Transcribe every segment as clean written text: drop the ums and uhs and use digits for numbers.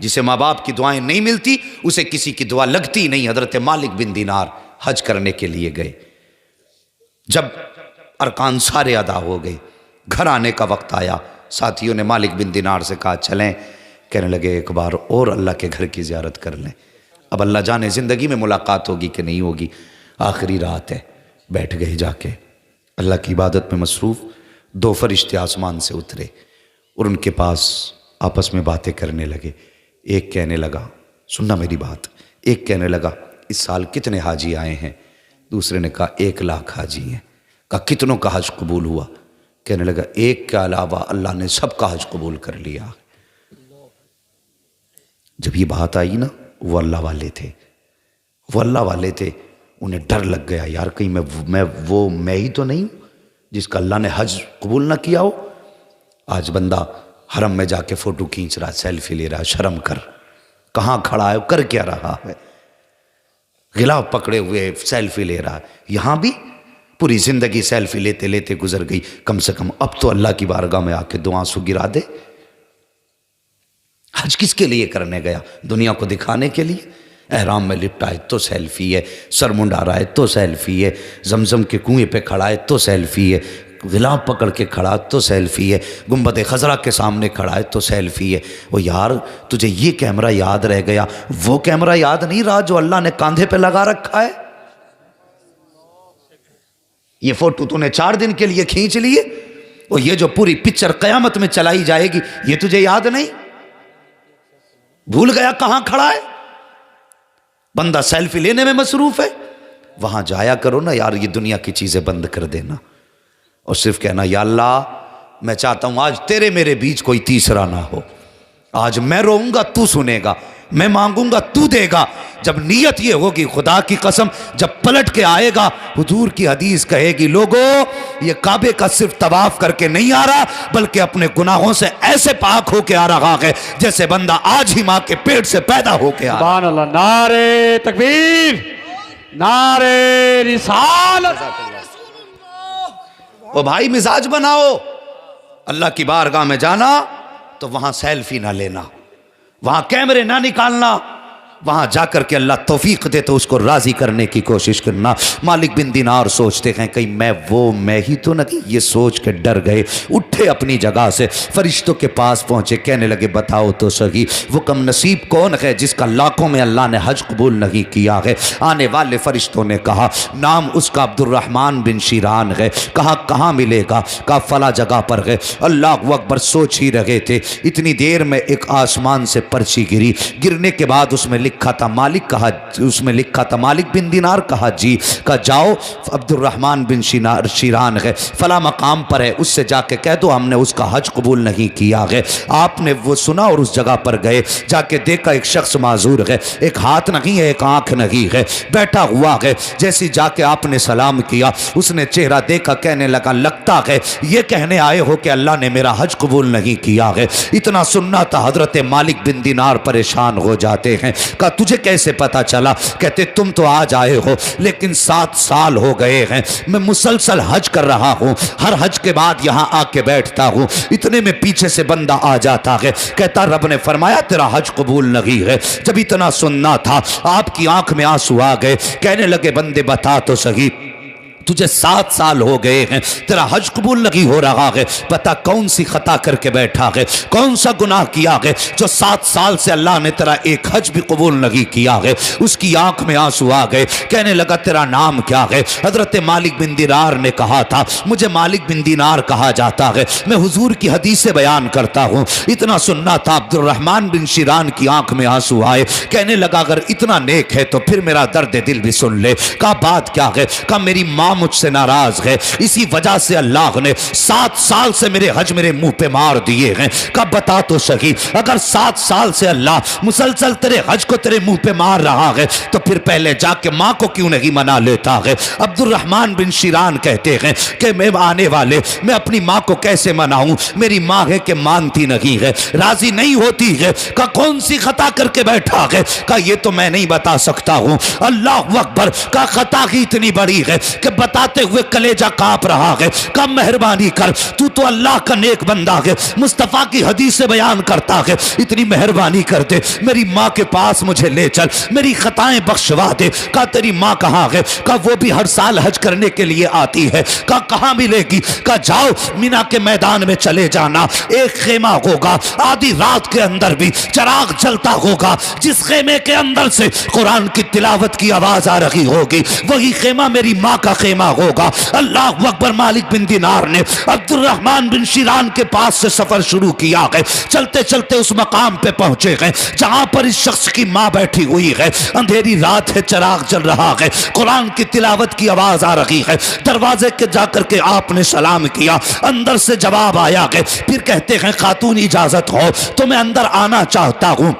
जिसे माँ बाप की दुआएं नहीं मिलती उसे किसी की दुआ लगती नहीं। हजरत मालिक बिन दीनार हज करने के लिए गए। जब अरकान सारे अदा हो गए, घर आने का वक्त आया, साथियों ने मालिक बिन दीनार से कहा चलें। कहने लगे एक बार और अल्लाह के घर की ज़ियारत कर लें। अब अल्लाह जाने ज़िंदगी में मुलाकात होगी कि नहीं होगी, आखिरी रात है। बैठ गए, जाके अल्लाह की इबादत में मसरूफ़। दो फरिश्ते आसमान से उतरे और उनके पास आपस में बातें करने लगे। एक कहने लगा, सुनना मेरी बात, एक कहने लगा इस साल कितने हाजी आए हैं? दूसरे ने कहा 1 लाख हाजी हैं। कहा कितनों का हज कबूल हुआ? कहने लगा एक के अलावा अल्लाह ने सबका हज कबूल कर लिया। जब ये बात आई ना, वो अल्लाह वाले थे, वो अल्लाह वाले थे। उन्हें डर लग गया, यार कहीं मैं ही तो नहीं हूँ जिसका अल्लाह ने हज कबूल ना किया हो। आज बंदा हरम में जाके फ़ोटो खींच रहा है, सेल्फी ले रहा है। शर्म कर, कहाँ खड़ा है, कर क्या रहा है? गिलाफ पकड़े हुए सेल्फी ले रहा है। यहाँ भी पूरी ज़िंदगी सेल्फी लेते लेते गुजर गई। कम से कम अब तो अल्लाह की बारगाह में आके दो आंसू गिरा दे। हज किसके लिए करने गया? दुनिया को दिखाने के लिए? एहराम में लिपटा है तो सेल्फी है, सर मुंडा रहा है तो सेल्फी है, जमजम के कुएं पे खड़ा है तो सेल्फी है, गिलाफ पकड़ के खड़ा तो सेल्फी है, गुंबद खजरा के सामने खड़ा है तो सेल्फी है। वो यार तुझे ये कैमरा याद रह गया, वो कैमरा याद नहीं रहा जो अल्लाह ने कांधे पे लगा रखा है। ये फोटो तूने 4 दिन के लिए खींच लिए और ये जो पूरी पिक्चर कयामत में चलाई जाएगी ये तुझे याद नहीं? भूल गया कहां खड़ा है? बंदा सेल्फी लेने में मसरूफ है। वहां जाया करो ना यार, ये दुनिया की चीजें बंद कर देना और सिर्फ कहना या अल्लाह मैं चाहता हूं आज तेरे मेरे बीच कोई तीसरा ना हो। आज मैं रोऊंगा तू सुनेगा, मैं मांगूंगा तू देगा। जब नीयत ये होगी, खुदा की कसम जब पलट के आएगा, हुजूर की हदीस कहेगी लोगों ये काबे का सिर्फ तवाफ करके नहीं आ रहा बल्कि अपने गुनाहों से ऐसे पाक होके आ रहा है जैसे बंदा आज ही मां के पेट से पैदा होके आ रहा है। अल्लाह, नारे तकबीर, नारे रिसालत। ओ भाई मिजाज बनाओ, अल्लाह की बारगाह में जाना तो वहां सेल्फी ना लेना, वहां कैमरे ना निकालना, वहां जाकर के अल्लाह तौफीक दे तो उसको राजी करने की कोशिश करना। मालिक बिन दीनार सोचते हैं कहीं मैं ही तो नहीं। ये सोच के डर गए, उठे अपनी जगह से, फरिश्तों के पास पहुंचे, कहने लगे बताओ तो सही वो कम नसीब कौन है जिसका लाखों में अल्लाह ने हज कबूल नहीं किया है? आने वाले फरिश्तों ने कहा नाम उसका अब्दुर्रहमान बिन शीरान है। कहा कहाँ मिलेगा? कहा फला जगह पर है। अल्लाह अकबर, सोच ही रहे थे, इतनी देर में एक आसमान से पर्ची गिरी। गिरने के बाद उसमें लिखा था मालिक, कहा उसमें लिखा था मालिक बिन दीनार। कहा जी। कहा जाओ अब्दुर्रहमान बिन शीरान है, फला मकाम पर है, उससे जाके कह दो हमने उसका हज कबूल नहीं किया है। आपने वो सुना और उस जगह पर गए, जाके देखा एक शख्स माजूर है, एक हाथ नहीं है, एक आंख नहीं है, बैठा हुआ है। जैसे जाके आपने सलाम किया, उसने चेहरा देखा, कहने लगा लगता है ये कहने आए हो कि अल्लाह ने मेरा हज कबूल नहीं किया है। इतना सुनना था हजरत मालिक बिन दीनार परेशान हो जाते हैं। कहा तुझे कैसे पता चला? कहते तुम तो आज आए हो लेकिन 7 साल हो गए हैं मैं मुसलसल हज कर रहा हूं, हर हज के बाद यहां आके बैठता हूं, इतने में पीछे से बंदा आ जाता है, कहता रब ने फरमाया तेरा हज कबूल नहीं है। जब इतना सुनना था आपकी आंख में आंसू आ गए, कहने लगे बंदे बता तो सही तुझे 7 साल हो गए हैं तेरा हज कबूल नहीं हो रहा है, पता कौन सी खता करके बैठा है, कौन सा गुनाह किया है जो 7 साल से अल्लाह ने तेरा एक हज भी कबूल नहीं किया है। उसकी आंख में आंसू आ गए, कहने लगा तेरा नाम क्या है? हजरत मालिक बिन दीनार ने कहा था मुझे मालिक बिन दीनार कहा जाता है, मैं हुजूर की हदीसें बयान करता हूँ। इतना सुनना था अब्दुर्रहमान बिन शीरान की आंख में आंसू आए, कहने लगा अगर इतना नेक है तो फिर मेरा दर्द दिल भी सुन ले। कहा बात क्या है? कहा मेरी माँ मुझसे नाराज है, इसी वजह से अल्लाह ने 7 साल से मेरे हज मेरे मुंह पे मार दिए हैं। कब बता तो सही अगर 7 साल से अल्लाह मुसलसल तेरे हज को तेरे मुंह पे मार रहा है तो फिर पहले जाके माँ को क्यों नहीं मना लेता है? अब्दुर्रहमान बिन शीरान कहते हैं कि मैं आने वाले मैं अपनी माँ को कैसे मनाऊं? मेरी माँ है कि मानती नहीं है, राजी नहीं होती है। का कौन सी खता करके बैठा है? का ये तो मैं नहीं बता सकता हूं। अल्लाह अकबर, का खता ही इतनी बड़ी है कि बताते हुए कलेजा कांप रहा है। कब मेहरबानी कर, तू तो अल्लाह का नेक बंदा है, मुस्तफ़ा की हदीस से बयान करता है, इतनी मेहरबानी कर दे, मेरी माँ के पास मुझे ले चल, मेरी खताएं बख्शवा दे। कहा तेरी माँ कहाँ है? कहा वो भी हर साल हज करने के लिए आती है। कहा कहाँ मिलेगी? कहा जाओ मीना के मैदान में चले जाना, एक खेमा होगा, आधी रात के अंदर भी चिराग जलता होगा, जिस खेमे के अंदर से कुरान की तिलावत की आवाज आ रही होगी, वही खेमा मेरी माँ का खेमा होगा। अल्लाह अकबर। मालिक बिन दिनार ने अब्दुर्रहमान बिन शिरान के पास से सफर शुरू किया है। चलते चलते उस मकाम पे पहुंचे हैं जहां पर इस शख्स की माँ बैठी हुई है। अंधेरी रात है, चिराग जल रहा है, कुरान की तिलावत की आवाज आ रही है। दरवाजे के जाकर के आपने सलाम किया, अंदर से जवाब आया है। फिर कहते हैं खातून इजाजत हो तो मैं अंदर आना चाहता हूं।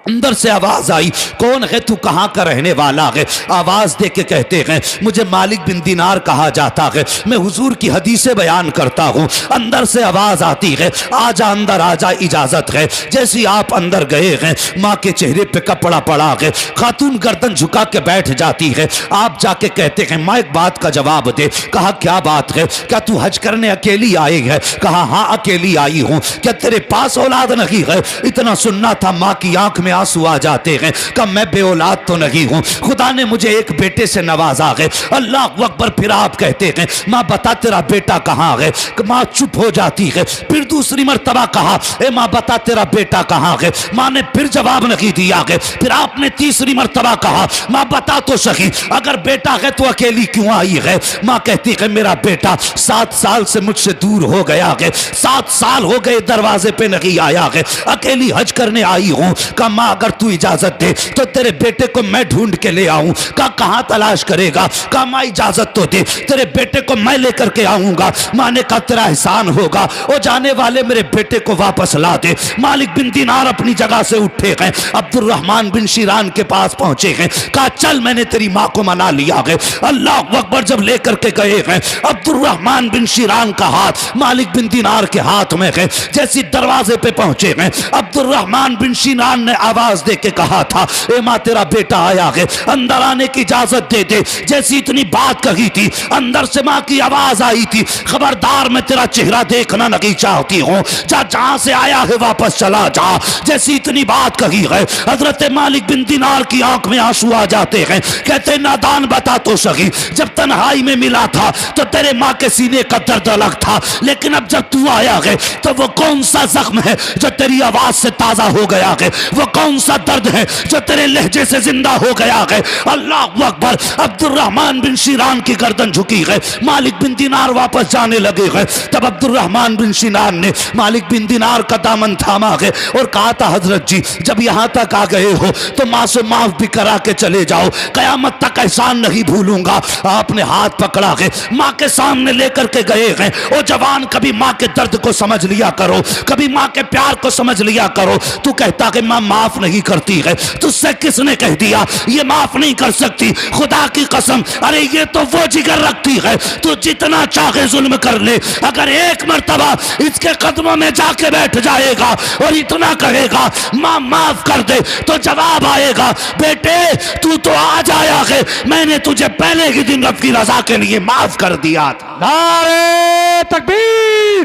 अंदर से आवाज आई, कौन है तू, कहाँ का रहने वाला है? आवाज दे के कहते हैं मुझे मालिक बिन दिनार कहा जाता है, मैं हुजूर की हदीसें बयान करता हूँ। अंदर से आवाज आती है, आजा अंदर आजा, इजाजत है। जैसे आप अंदर गए हैं, माँ के चेहरे पे कपड़ा पड़ा है, खातून गर्दन झुका के बैठ जाती है। आप जाके कहते हैं माँ एक बात का जवाब दे। कहा क्या बात है? क्या तू हज करने अकेली आई है? कहा हाँ अकेली आई हूँ। क्या तेरे पास औलाद नहीं है? इतना सुनना था, माँ की आंख में आंसू आ जाते हैं। कब मैं बे औलाद तो नहीं हूं, खुदा ने मुझे एक बेटे से नवाजा है। अल्लाह अकबर। फिर आप कहते हैं माँ बता तेरा बेटा कहाँ है? माँ चुप हो जाती है। फिर दूसरी मर्तबा कहा ए माँ बता तेरा बेटा कहाँ है? माँ ने फिर जवाब नहीं दिया है। फिर आपने तीसरी मर्तबा कहा माँ बता तो सही, अगर बेटा है तो अकेली क्यों आई है? माँ कहती है मेरा बेटा 7 साल से मुझसे दूर हो गया है, 7 साल हो गए दरवाजे पे नहीं आया है, अकेली हज करने आई हूं। का माँ अगर तू इजाजत दे तो तेरे बेटे को मैं ढूंढ के ले आऊं। का कहां तलाश करेगा? का माँ इजाजत तो दे, तेरे बेटे को मैं लेकर के आऊंगा। माँ ने कहा तेरा एहसान होगा, वो जाने वाले मेरे बेटे को वापस ला दे। मालिक बिन दिनार अपनी जगह से उठे हैं, अब्दुर्रहमान बिन शिरान के पास पहुंचे हैं। कहा चल मैंने तेरी माँ को मना लिया है। अल्लाह अकबर। जब लेकर के गए हैं, अब्दुर्रहमान बिन शिरान का हाथ मालिक बिन दिनार के हाथ में है। जैसे दरवाजे पे पहुंचे हैं, अब्दुर्रहमान बिन शिरान ने आवाज दे के कहा था ए माँ तेरा बेटा आया है, अंदर आने की इजाजत दे दे। जैसी इतनी बात कही थी, अंदर से माँ की आवाज आई थी, खबरदार मैं तेरा चेहरा देखना नहीं चाहती हूँ, जा जहां से आया है वापस चला जा। जैसी इतनी बात कही है, हजरत मालिक बिन दिनार की आंख में आंसू आ जाते हैं। कहते नादान बता तो सही, जब तन्हाई में मिला था तो तेरे माँ के सीने का दर्द अलग था, लेकिन अब जब तू आया है तो वो कौन सा जख्म है जो तेरी आवाज से ताजा हो गया है? वो कौन सा दर्द है जो तेरे लहजे से जिंदा हो गया है? अल्लाह अकबर। अब्दुर्रहमान बिन शिरान की गर्दन झुकी है। मालिक बिन दिनार वापस जाने लगे हैं। तब अब्दुर्रहमान बिन शिरान ने मालिक बिन दिनार का दामन थामा है और कहा था हजरत जी जब यहां तक आ गए हो तो मां से माफ भी करा के चले जाओ, कयामत तक एहसान नहीं भूलूंगा। आपने हाथ पकड़ा है, मां के सामने लेकर के गए हैं। ओ जवान, कभी मां के दर्द को समझ लिया करो, कभी मां के प्यार को समझ लिया करो। तू कहता कि मां माफ नहीं करती है, तुझसे किसने कह दिया ये माफ नहीं कर सकती? खुदा की कसम, अरे ये तो वो जिगर रखती है, तू जितना चाहे जुल्म कर ले, अगर एक मर्तबा इसके कदमों में जाके बैठ जाएगा और इतना कहेगा मां माफ कर दे, तो जवाब आएगा बेटे तू तो आज आया है, मैंने तुझे पहले ही दिन रब की रजा के लिए माफ कर दिया था। नारे तकबीर।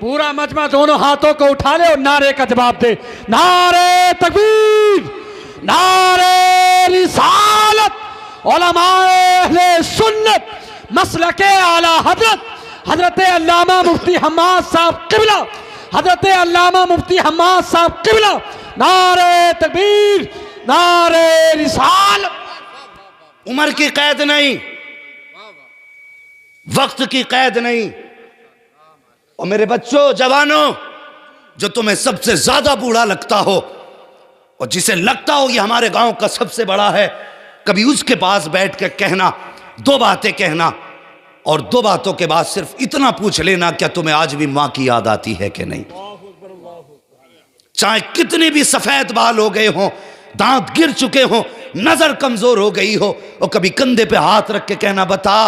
पूरा मजमा दोनों हाथों को उठा ले और नारे का जवाब दे। नारे तकबीर, नारे रिसालत, उलमाए अहले सुन्नत, मसलके आला हजरत, हजरत अल्लामा मुफ्ती हम्माद साहब किबला, हजरत अल्लामा मुफ्ती हम्माद साहब किबला। नारे तकबीर, नारे रिसालत। उम्र की कैद नहीं, वक्त की कैद नहीं। और मेरे बच्चों, जवानों, जो तुम्हें सबसे ज्यादा बूढ़ा लगता हो और जिसे लगता हो ये हमारे गांव का सबसे बड़ा है, कभी उसके पास बैठ के कहना 2 बातें कहना, और 2 बातों के बाद सिर्फ इतना पूछ लेना क्या तुम्हें आज भी मां की याद आती है कि नहीं? चाहे कितने भी सफेद बाल हो गए हों, दांत गिर चुके हों, नजर कमजोर हो गई हो, और कभी कंधे पे हाथ रख के कहना बता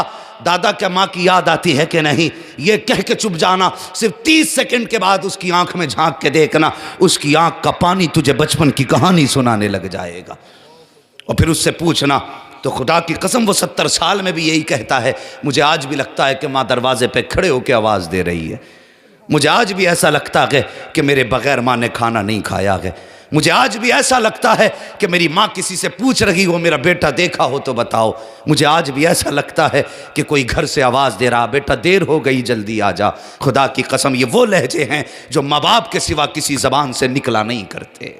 दादा क्या मां की याद आती है कि नहीं? ये कह के चुप जाना। सिर्फ 30 सेकंड के बाद उसकी आंख में झांक के देखना, उसकी आंख का पानी तुझे बचपन की कहानी सुनाने लग जाएगा। और फिर उससे पूछना तो खुदा की कसम वो 70 साल में भी यही कहता है। मुझे आज भी लगता है कि माँ दरवाजे पे खड़े होकर आवाज़ दे रही है। मुझे आज भी ऐसा लगता है कि मेरे बगैर माँ ने खाना नहीं खाया है। मुझे आज भी ऐसा लगता है कि मेरी माँ किसी से पूछ रही हो मेरा बेटा देखा हो तो बताओ। मुझे आज भी ऐसा लगता है कि कोई घर से आवाज़ दे रहा बेटा देर हो गई जल्दी आ जा। खुदा की कसम ये वो लहजे हैं जो माँ बाप के सिवा किसी ज़बान से निकला नहीं करते।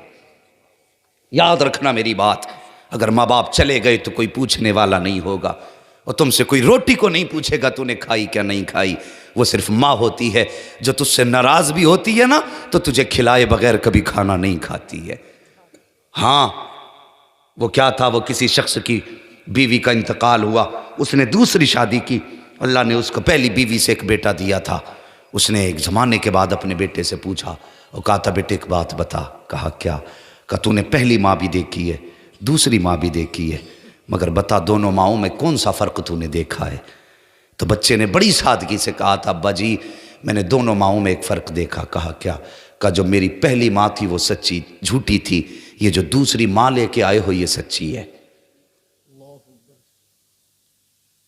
याद रखना मेरी बात, अगर माँ बाप चले गए तो कोई पूछने वाला नहीं होगा और तुमसे कोई रोटी को नहीं पूछेगा तूने खाई क्या नहीं खाई। वो सिर्फ माँ होती है जो तुझसे नाराज़ भी होती है ना तो तुझे खिलाए बगैर कभी खाना नहीं खाती है। हाँ वो क्या था, वो किसी शख्स की बीवी का इंतकाल हुआ, उसने दूसरी शादी की, अल्लाह ने उसको पहली बीवी से एक बेटा दिया था। उसने एक ज़माने के बाद अपने बेटे से पूछा और कहा था बेटे एक बात बता। कहा क्या? कहा तूने पहली माँ भी देखी है दूसरी माँ भी देखी है, मगर बता दोनों माँओं में कौन सा फ़र्क तूने देखा है? तो बच्चे ने बड़ी सादगी से कहा था अब्बा जी मैंने दोनों माँओं में एक फ़र्क देखा। कहा क्या? कहा जो मेरी पहली माँ थी वो सच्ची झूठी थी, ये जो दूसरी माँ लेके आए हो ये सच्ची है।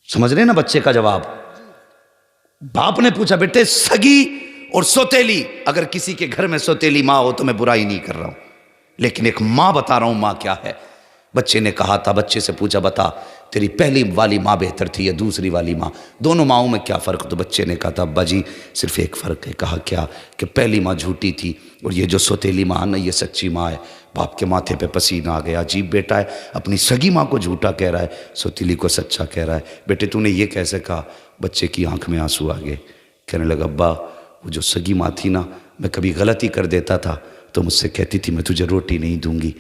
समझ रहे ना बच्चे का जवाब? बाप ने पूछा बेटे सगी और सौतेली, अगर किसी के घर में सौतेली माँ हो तो मैं बुराई नहीं कर रहा हूं, लेकिन एक माँ बता रहा हूं माँ क्या है। बच्चे ने कहा था, बच्चे से पूछा बता तेरी पहली वाली माँ बेहतर थी या दूसरी वाली माँ, दोनों माँओं में क्या फ़र्क? तो बच्चे ने कहा था अब्बा जी सिर्फ एक फ़र्क है। कहा क्या? कि पहली माँ झूठी थी और ये जो सौतेली माँ ना ये सच्ची माँ है। बाप के माथे पे पसीना आ गया, अजीब बेटा है, अपनी सगी माँ को झूठा कह रहा है, सौतेली को सच्चा कह रहा है। बेटे तूने ये कैसे कहा? बच्चे की आंख में आंसू आ गए, कहने लगा अब्बा वो जो सगी माँ थी ना, मैं कभी गलती कर देता था तो मुझसे कहती थी मैं तुझे रोटी नहीं दूंगी।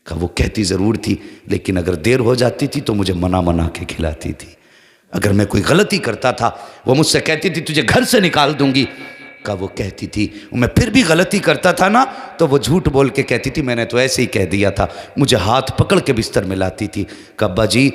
कहा वो कहती ज़रूर थी लेकिन अगर देर हो जाती थी तो मुझे मना के खिलाती थी। अगर मैं कोई गलती करता था वो मुझसे कहती थी तुझे घर से निकाल दूंगी। कहा वो कहती थी, मैं फिर भी गलती करता था ना तो वो झूठ बोल के कहती थी मैंने तो ऐसे ही कह दिया था, मुझे हाथ पकड़ के बिस्तर में लाती थी। कहा अब्बा जी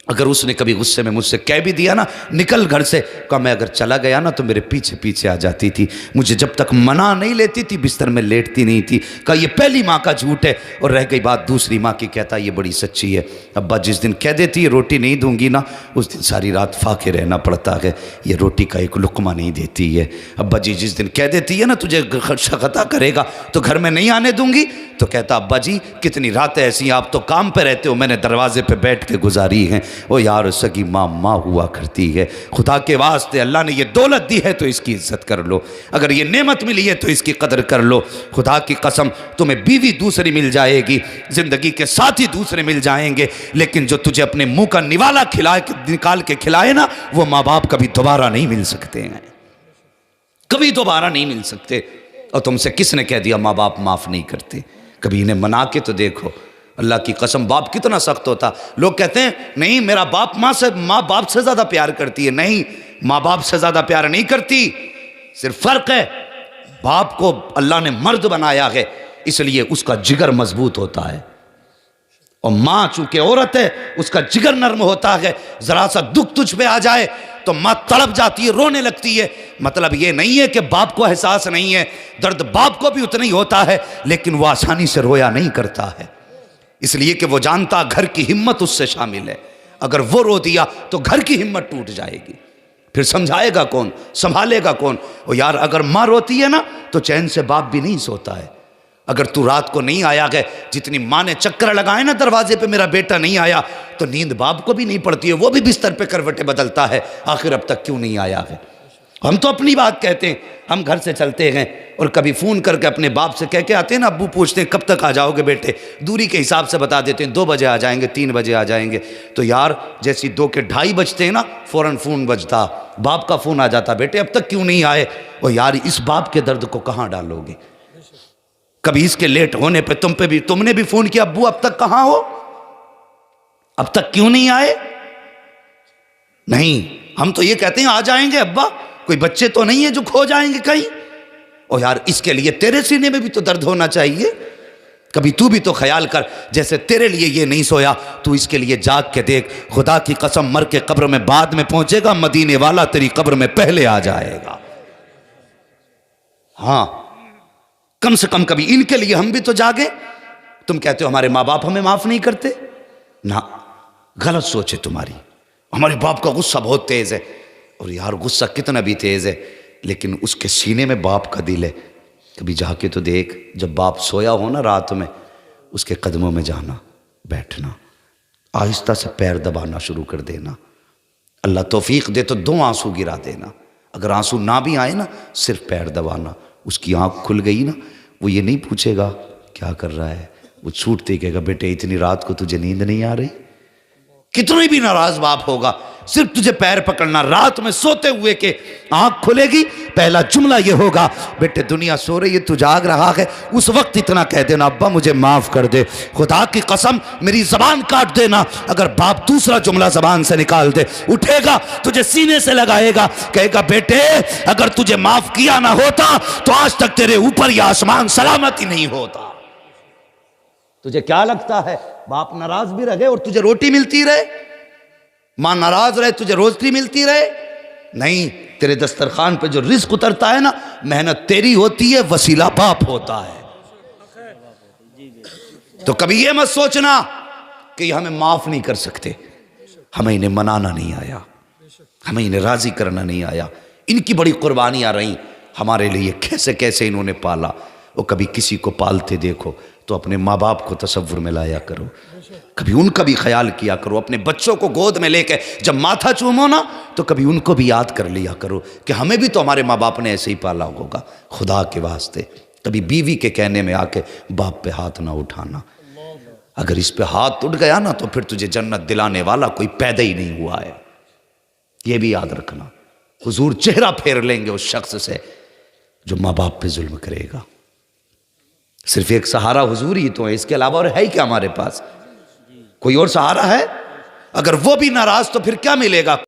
अगर उसने कभी गुस्से में मुझसे कह भी दिया ना निकल घर से, कहा मैं अगर चला गया ना तो मेरे पीछे पीछे आ जाती थी, मुझे जब तक मना नहीं लेती थी बिस्तर में लेटती नहीं थी। कहा ये पहली माँ का झूठ है। और रह गई बात दूसरी माँ की, कहता ये बड़ी सच्ची है। अब्बा जिस दिन कह देती है रोटी नहीं दूंगी ना उस दिन सारी रात फाके रहना पड़ता है, ये रोटी का एक लुकमा नहीं देती है। अब्बा जी जिस दिन कह देती है ना तुझे खता करेगा तो घर में नहीं आने दूंगी, तो कहता अब्बा जी कितनी रातें ऐसी आप तो काम पे रहते हो, मैंने दरवाजे पे बैठ के गुजारी हैं। ओ यार सगी माँ माँ हुआ करती है। खुदा के वास्ते अल्लाह ने ये दौलत दी है तो इसकी इज्जत कर लो, अगर ये नेमत मिली है तो इसकी कदर कर लो। खुदा की कसम तुम्हें बीवी दूसरी मिल जाएगी, ज़िंदगी के साथी दूसरे मिल जाएंगे, लेकिन जो तुझे अपने मुंह का निवाला निकाल के खिलाए ना वो माँ बाप कभी दोबारा नहीं मिल सकते हैं, कभी दोबारा नहीं मिल सकते। और तुमसे किसने कह दिया माँ बाप माफ़ नहीं करते? कभी इन्हें मना के तो देखो। अल्लाह की कसम बाप कितना सख्त होता। लोग कहते हैं नहीं मेरा बाप माँ बाप से ज़्यादा प्यार करती है। नहीं, माँ बाप से ज़्यादा प्यार नहीं करती, सिर्फ फ़र्क है बाप को अल्लाह ने मर्द बनाया है इसलिए उसका जिगर मजबूत होता है, और माँ चूंकि औरत है उसका जिगर नर्म होता है। ज़रा सा दुख तुझ पे आ जाए तो माँ तड़प जाती है, रोने लगती है। मतलब ये नहीं है कि बाप को एहसास नहीं है, दर्द बाप को भी उतना ही होता है, लेकिन वो आसानी से रोया नहीं करता है, इसलिए कि वो जानता घर की हिम्मत उससे शामिल है। अगर वो रो दिया तो घर की हिम्मत टूट जाएगी, फिर समझाएगा कौन, संभालेगा कौन? और यार अगर माँ रोती है ना तो चैन से बाप भी नहीं सोता है। अगर तू रात को नहीं आया गए, जितनी माँ ने चक्कर लगाए ना दरवाजे पे मेरा बेटा नहीं आया, तो नींद बाप को भी नहीं पड़ती है, वो भी बिस्तर पे करवटें बदलता है, आखिर अब तक क्यों नहीं आया है। हम तो अपनी बात कहते हैं, हम घर से चलते हैं और कभी फ़ोन करके अपने बाप से कह के आते हैं ना, अब्बू पूछते हैं कब तक आ जाओगे बेटे, दूरी के हिसाब से बता देते हैं 2 बजे आ जाएंगे 3 बजे आ जाएंगे। तो यार जैसी 2 के 2:30 बजते हैं ना फ़ौरन फ़ोन बजता, बाप का फ़ोन आ जाता बेटे अब तक क्यों नहीं आए। और यार इस बाप के दर्द को कहाँ डालोगे? कभी इसके लेट होने पे तुमने भी फ़ोन किया अब्बू अब तक कहाँ हो, अब तक क्यों नहीं आए? नहीं, हम तो ये कहते हैं आ जाएंगे अब्बा, कोई बच्चे तो नहीं है जो खो जाएंगे कहीं। और यार इसके लिए तेरे सीने में भी तो दर्द होना चाहिए, कभी तू भी तो ख्याल कर, जैसे तेरे लिए ये नहीं सोया तू इसके लिए जाग के देख। खुदा की कसम मर के कब्र में बाद में पहुंचेगा, मदीने वाला तेरी कब्र में पहले आ जाएगा। हाँ कम से कम कभी इनके लिए हम भी तो जागे। तुम कहते हो हमारे माँ बाप हमें माफ नहीं करते ना, गलत सोच है तुम्हारी। हमारे बाप का गुस्सा बहुत तेज है, और यार गुस्सा कितना भी तेज है लेकिन उसके सीने में बाप का दिल है। कभी जाके तो देख, जब बाप सोया हो ना रात में, उसके कदमों में जाना, बैठना, आहिस्ता से पैर दबाना शुरू कर देना। अल्लाह तौफीक दे तो 2 आंसू गिरा देना। अगर आंसू ना भी आए ना, सिर्फ पैर दबाना। उसकी आंख खुल गई ना, वो ये नहीं पूछेगा क्या कर रहा है, वो छूटते ही कहेगा बेटे इतनी रात को तुझे नींद नहीं आ रही। कितनी भी नाराज बाप होगा, सिर्फ तुझे पैर पकड़ना, रात में सोते हुए के आंख खुलेगी, पहला जुमला ये होगा बेटे दुनिया सो रही है, तू जाग रहा है। उस वक्त इतना कह देना अब्बा मुझे माफ कर दे, खुदा की कसम मेरी जबान काट देना। अगर बाप दूसरा जुमला जबान से निकाल दे, उठेगा तुझे सीने से लगाएगा, कहेगा बेटे अगर तुझे माफ किया ना होता तो आज तक तेरे ऊपर यह आसमान सलामत ही नहीं होता। तुझे क्या लगता है बाप नाराज भी रहे और तुझे रोटी मिलती रहे, मां नाराज रहे तुझे रोटी मिलती रहे? नहीं, तेरे दस्तरखान पे जो रिस्क उतरता है ना, मेहनत तेरी होती है, वसीला बाप होता है। तो कभी ये मत सोचना कि हमें माफ नहीं कर सकते, हमें इन्हें मनाना नहीं आया, हमें इन्हें राजी करना नहीं आया। इनकी बड़ी कुर्बानियां रही हमारे लिए, कैसे कैसे इन्होंने पाला। वो कभी किसी को पालते देखो तो अपने माँ बाप को तसव्वुर में लाया करो, कभी उनका भी ख्याल किया करो। अपने बच्चों को गोद में लेके जब माथा चूमो ना, तो कभी उनको भी याद कर लिया करो कि हमें भी तो हमारे माँ बाप ने ऐसे ही पाला होगा। खुदा के वास्ते कभी बीवी के कहने में आके बाप पे हाथ ना उठाना। अगर इस पे हाथ उठ गया ना तो फिर तुझे जन्नत दिलाने वाला कोई पैदा ही नहीं हुआ है, ये भी याद रखना। हुजूर चेहरा फेर लेंगे उस शख्स से जो माँ बाप पे जुल्म करेगा। सिर्फ एक सहारा हुजूर ही तो है, इसके अलावा और है ही क्या हमारे पास? कोई और सहारा है? अगर वो भी नाराज तो फिर क्या मिलेगा?